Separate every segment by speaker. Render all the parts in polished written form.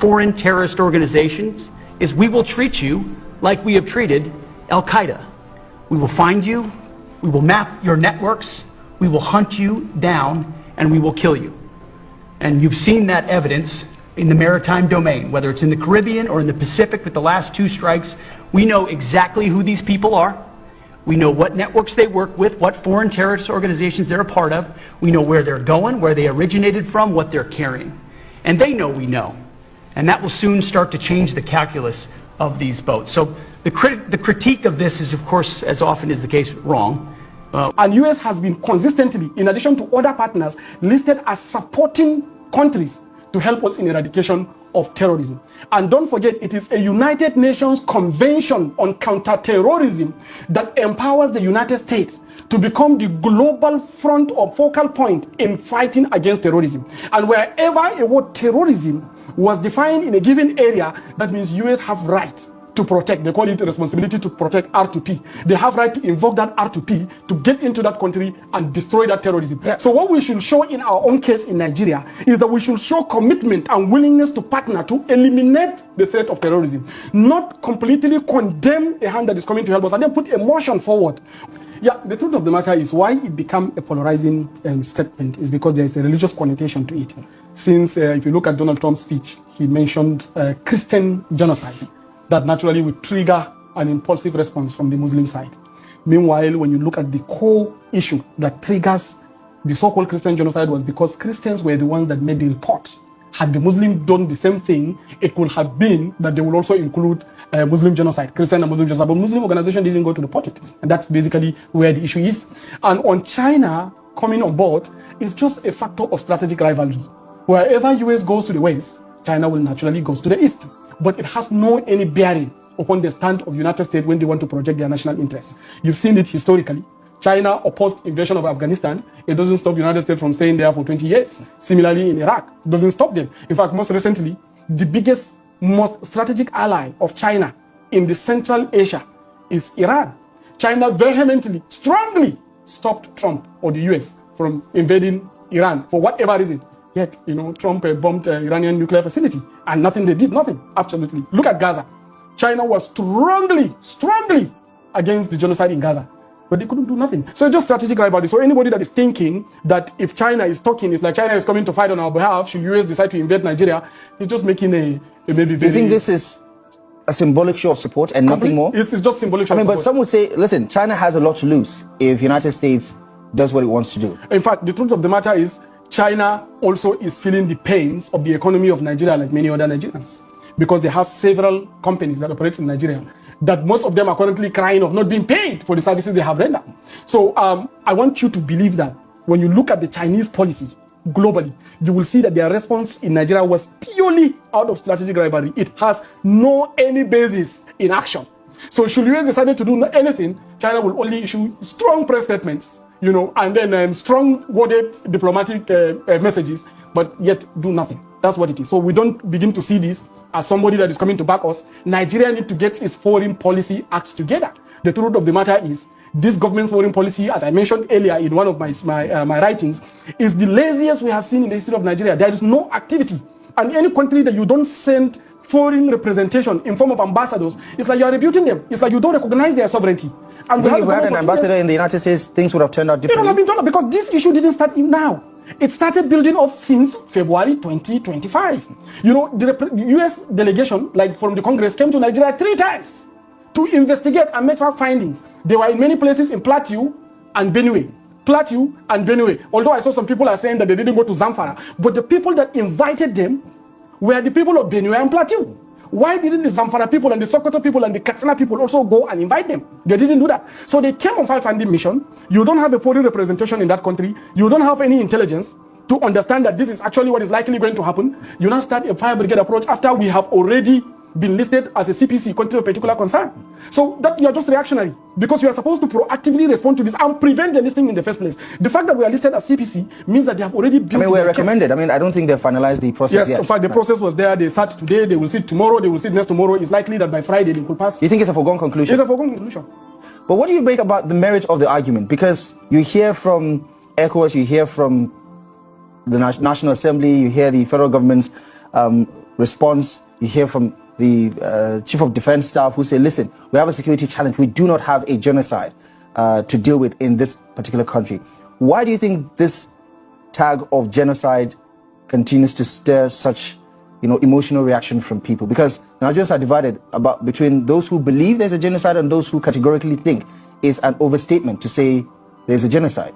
Speaker 1: foreign terrorist organizations is we will treat you like we have treated Al-Qaeda. We will find you, we will map your networks, we will hunt you down, and we will kill you. And you've seen that evidence in the maritime domain, whether it's in the Caribbean or in the Pacific with the last 2 strikes. We know exactly who these people are. We know what networks they work with, what foreign terrorist organizations they're a part of. We know where they're going, where they originated from, what they're carrying. And they know we know. And that will soon start to change the calculus of these boats. So the critique of this is, of course, as often is the case, wrong.
Speaker 2: And US has been consistently, in addition to other partners, listed as supporting countries to help us in eradication of terrorism. And don't forget, it is a United Nations Convention on Counterterrorism that empowers the United States to become the global front or focal point in fighting against terrorism. And wherever a word terrorism was defined in a given area, that means US have right to protect. They call it a responsibility to protect R2P. They have right to invoke that R2P to get into that country and destroy that terrorism. Yeah. So what we should show in our own case in Nigeria is that we should show commitment and willingness to partner to eliminate the threat of terrorism, not completely condemn a hand that is coming to help us and then put a motion forward. Yeah, the truth of the matter is why it became a polarizing statement is because there is a religious connotation to it. Since if you look at Donald Trump's speech, he mentioned Christian genocide that naturally would trigger an impulsive response from the Muslim side. Meanwhile, when you look at the core issue that triggers the so-called Christian genocide was because Christians were the ones that made the report. Had the Muslims done the same thing, it could have been that they would also include Muslim genocide, Christian and Muslim genocide, but Muslim organization didn't go to report it. And that's basically where the issue is. And on China coming on board, it's just a factor of strategic rivalry. Wherever US goes to the west, China will naturally go to the east. But it has no any bearing upon the stand of the United States when they want to project their national interests. You've seen it historically. China opposed invasion of Afghanistan. It doesn't stop the United States from staying there for 20 years. Similarly in Iraq, it doesn't stop them. In fact, most recently, the biggest, most strategic ally of China in the Central Asia is Iran. China vehemently, strongly stopped Trump or the US from invading Iran for whatever reason. Yet, Trump bombed Iranian nuclear facility and nothing, they did nothing, absolutely. Look at Gaza. China was strongly against the genocide in Gaza, but they couldn't do nothing. So it's just strategic rivalry. So anybody that is thinking that if China is talking, it's like China is coming to fight on our behalf, should US decide to invade Nigeria, it's just making a maybe very...
Speaker 3: Do you think this is a symbolic show of support and nothing more?
Speaker 2: It's just symbolic show of support.
Speaker 3: But some would say, listen, China has a lot to lose if the United States does what it wants to do.
Speaker 2: In fact, the truth of the matter is, China also is feeling the pains of the economy of Nigeria like many other Nigerians, because they have several companies that operate in Nigeria that most of them are currently crying of not being paid for the services they have rendered. So I want you to believe that when you look at the Chinese policy globally, you will see that their response in Nigeria was purely out of strategic rivalry. It has no any basis in action. So should US decide to do anything, China will only issue strong press statements, and then strong worded diplomatic messages, but yet do nothing. That's what it is. So we don't begin to see this as somebody that is coming to back us. Nigeria needs to get its foreign policy acts together. The truth of the matter is, this government's foreign policy, as I mentioned earlier in one of my writings, is the laziest we have seen in the history of Nigeria. There is no activity. And any country that you don't send foreign representation in form of ambassadors, it's like you are rebuking them. It's like you don't recognize their sovereignty. And
Speaker 3: if we had an ambassador in the United States, things would have turned out differently.
Speaker 2: It would have been done because this issue didn't start now. It started building up since February 2025. The US delegation, like from the Congress, came to Nigeria 3 times to investigate and make findings. They were in many places in Plateau and Benue. Although I saw some people are saying that they didn't go to Zamfara, but the people that invited them were the people of Benue and Plateau. Why didn't the Zamfara people and the Sokoto people and the Katsina people also go and invite them? They didn't do that. So they came on fact-finding mission. You don't have a foreign representation in that country. You don't have any intelligence to understand that this is actually what is likely going to happen. You now start a fire brigade approach after we have already been listed as a CPC, country of particular concern. So that you are just reactionary because you are supposed to proactively respond to this and prevent the listing in the first place. The fact that we are listed as CPC means that they have already built.
Speaker 3: We're recommended. I don't think they've finalized the process yet.
Speaker 2: Yes, in fact, the process was there. They sat today. They will sit tomorrow. They will sit next tomorrow. It's likely that by Friday they will pass.
Speaker 3: You think it's a foregone conclusion?
Speaker 2: It's a foregone conclusion.
Speaker 3: But what do you make about the merit of the argument? Because you hear from ECOWAS, you hear from the National Assembly, you hear the federal government's response, you hear from the Chief of Defense Staff who say, listen, we have a security challenge. We do not have a genocide to deal with in this particular country. Why do you think this tag of genocide continues to stir such emotional reaction from people? Because Nigerians are divided between those who believe there's a genocide and those who categorically think it's an overstatement to say there's a genocide.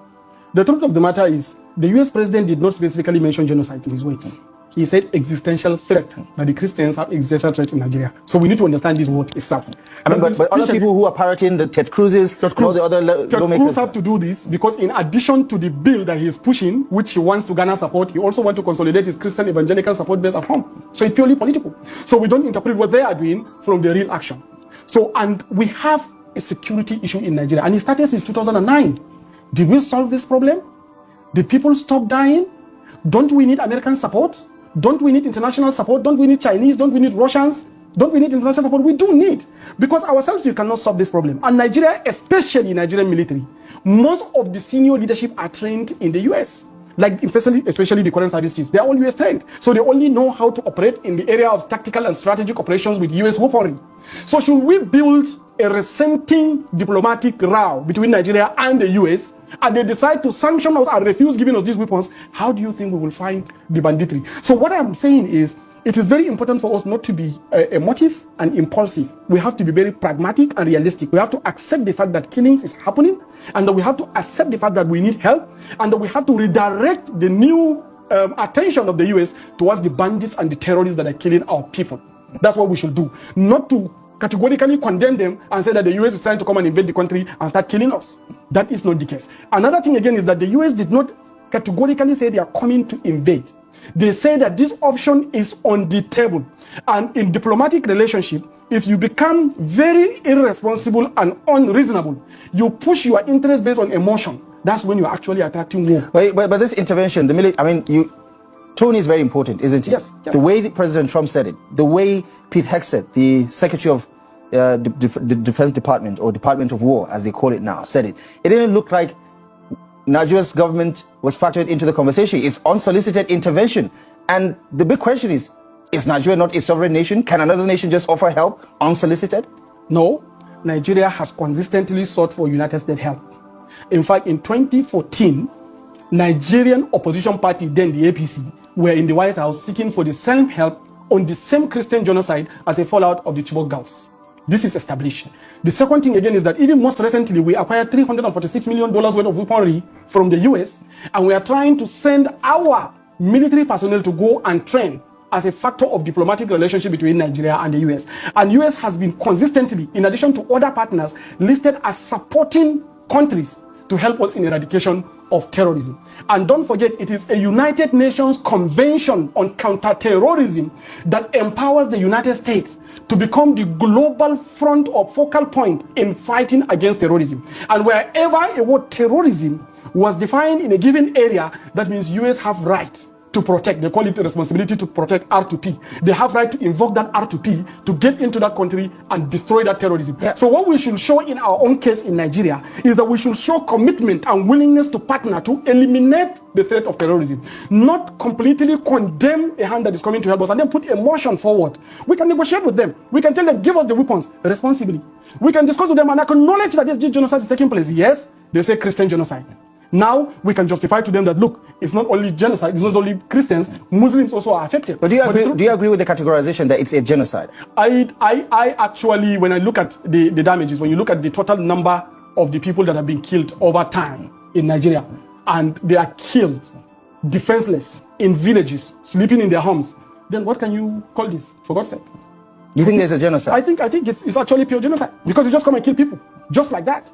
Speaker 2: The truth of the matter is, the US president did not specifically mention genocide in his words. He said existential threat, that the Christians have existential threat in Nigeria. So we need to understand this word itself.
Speaker 3: But other people who are parroting the Ted Cruz's, all the other lawmakers.
Speaker 2: Cruz have to do this because in addition to the bill that he is pushing, which he wants to garner support, he also wants to consolidate his Christian evangelical support base at home. So it's purely political. So we don't interpret what they are doing from the real action. So, and we have a security issue in Nigeria, and it started since 2009. Did we solve this problem? Did people stop dying? Don't we need American support? Don't we need international support? Don't we need Chinese? Don't we need Russians? Don't we need international support? We do need, because ourselves you cannot solve this problem. And Nigeria, especially Nigerian military, most of the senior leadership are trained in the US. Like especially the current service chiefs, they are all US trained. So they only know how to operate in the area of tactical and strategic operations with US weaponry. So should we build a resenting diplomatic row between Nigeria and the US, and they decide to sanction us and refuse giving us these weapons, how do you think we will find the banditry? So what I'm saying is, it is very important for us not to be emotive and impulsive. We have to be very pragmatic and realistic. We have to accept the fact that killings is happening, and that we have to accept the fact that we need help, and that we have to redirect the new attention of the US towards the bandits and the terrorists that are killing our people. That's what we should do. Not to categorically condemn them and say that the US is trying to come and invade the country and start killing us. That is not the case. Another thing again is that the US did not categorically say they are coming to invade. They say that this option is on the table. And in diplomatic relationship, if you become very irresponsible and unreasonable, you push your interest based on emotion. That's when you're actually attracting war.
Speaker 3: But this intervention, tone is very important, isn't it?
Speaker 2: Yes.
Speaker 3: The way President Trump said it, the way Pete Hegseth, the Secretary of the Defense Department, or Department of War, as they call it now, said it. It didn't look like Nigeria's government was factored into the conversation. It's unsolicited intervention. And the big question is Nigeria not a sovereign nation? Can another nation just offer help unsolicited?
Speaker 2: No. Nigeria has consistently sought for United States help. In fact, in 2014, Nigerian opposition party, then the APC, were in the White House seeking for the same help on the same Christian genocide as a fallout of the Chibok girls. This is established. The second thing again is that even most recently, we acquired $346 million worth of weaponry from the US, and we are trying to send our military personnel to go and train as a factor of diplomatic relationship between Nigeria and the US. And US has been consistently, in addition to other partners, listed as supporting countries to help us in eradication of terrorism. And don't forget, it is a United Nations Convention on Counterterrorism that empowers the United States to become the global front or focal point in fighting against terrorism. And wherever a word terrorism was defined in a given area, that means US have right to protect. They call it the responsibility to protect R2P. They have right to invoke that R2P to get into that country and destroy that terrorism. Yeah. So what we should show in our own case in Nigeria is that we should show commitment and willingness to partner to eliminate the threat of terrorism, not completely condemn a hand that is coming to help us and then put emotion forward. We can negotiate with them. We can tell them, give us the weapons responsibly. We can discuss with them and acknowledge that this genocide is taking place. Yes, they say Christian genocide. Now we can justify to them that, look, it's not only genocide, it's not only Christians, Muslims also are affected.
Speaker 3: But do you agree with the categorization that it's a genocide?
Speaker 2: I actually, when I look at the damages, when you look at the total number of the people that have been killed over time in Nigeria, and they are killed defenseless in villages, sleeping in their homes, then what can you call this, for God's sake?
Speaker 3: You think there's a genocide?
Speaker 2: I think it's actually pure genocide, because you just come and kill people, just like that.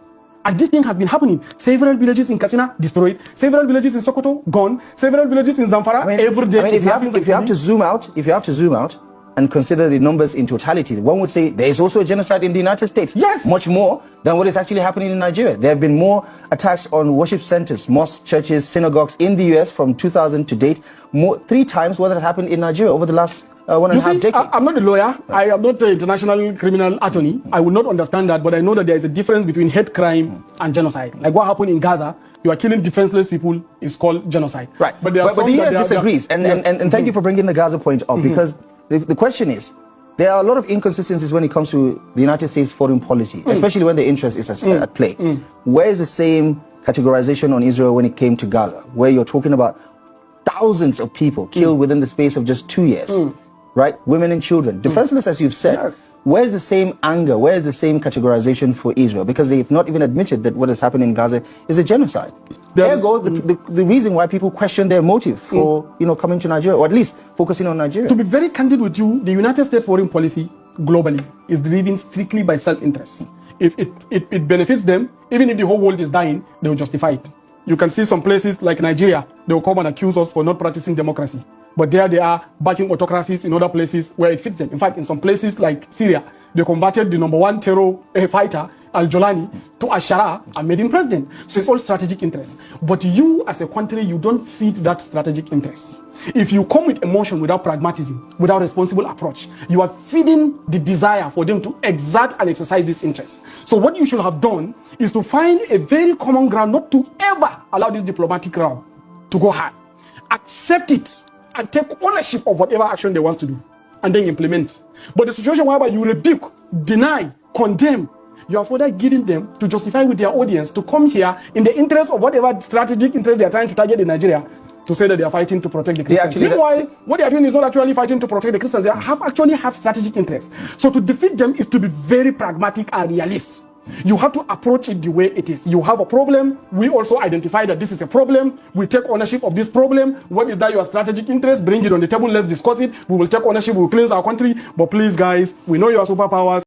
Speaker 2: And this thing has been happening. Several villages in Katsina destroyed. Several villages in Sokoto gone. Several villages in Zamfara every day.
Speaker 3: If you have to zoom out and consider the numbers in totality, one would say there is also a genocide in the United States.
Speaker 2: Yes.
Speaker 3: Much more than what is actually happening in Nigeria. There have been more attacks on worship centers, mosques, churches, synagogues in the US from 2000 to date. 3 times what has happened in Nigeria over the last 1.5 decades.
Speaker 2: I'm not a lawyer. I am not an international criminal attorney. I will not understand that, but I know that there is a difference between hate crime and genocide. Like what happened in Gaza, you are killing defenseless people, is called genocide.
Speaker 3: Right. But the US disagrees. And thank you for bringing the Gaza point up, because the question is, there are a lot of inconsistencies when it comes to the United States foreign policy, especially when the interest is at play. Where is the same categorization on Israel when it came to Gaza, where you're talking about thousands of people killed within the space of just 2 years, right? Women and children, defenseless, as you've said.
Speaker 2: Yes.
Speaker 3: Where's the same anger? Where's the same categorization for Israel? Because they've not even admitted that what has happened in Gaza is a genocide. Ergo, the reason why people question their motive for coming to Nigeria, or at least focusing on Nigeria.
Speaker 2: To be very candid with you, the United States foreign policy globally is driven strictly by self-interest. If it benefits them, even if the whole world is dying, they will justify it. You can see some places like Nigeria, they will come and accuse us for not practicing democracy. But there they are backing autocracies in other places where it fits them. In fact, in some places like Syria, they converted the #1 terror fighter, Al-Jolani, to Ashara and made him president. So it's all strategic interests. But you, as a country, you don't feed that strategic interest. If you come with emotion without pragmatism, without responsible approach, you are feeding the desire for them to exert and exercise this interest. So what you should have done is to find a very common ground, not to ever allow this diplomatic route to go hard. Accept it and take ownership of whatever action they want to do, and then implement. But the situation whereby you rebuke, deny, condemn, you are further giving them to justify with their audience to come here in the interest of whatever strategic interest they are trying to target in Nigeria, to say that they are fighting to protect the Christians. Meanwhile, what they are doing is not actually fighting to protect the Christians. They actually have strategic interests. So to defeat them is to be very pragmatic and realist. You have to approach it the way it is. You have a problem. We also identify that this is a problem. We take ownership of this problem. What is that your strategic interest? Bring it on the table. Let's discuss it. We will take ownership. We will cleanse our country. But please, guys, we know you are superpowers.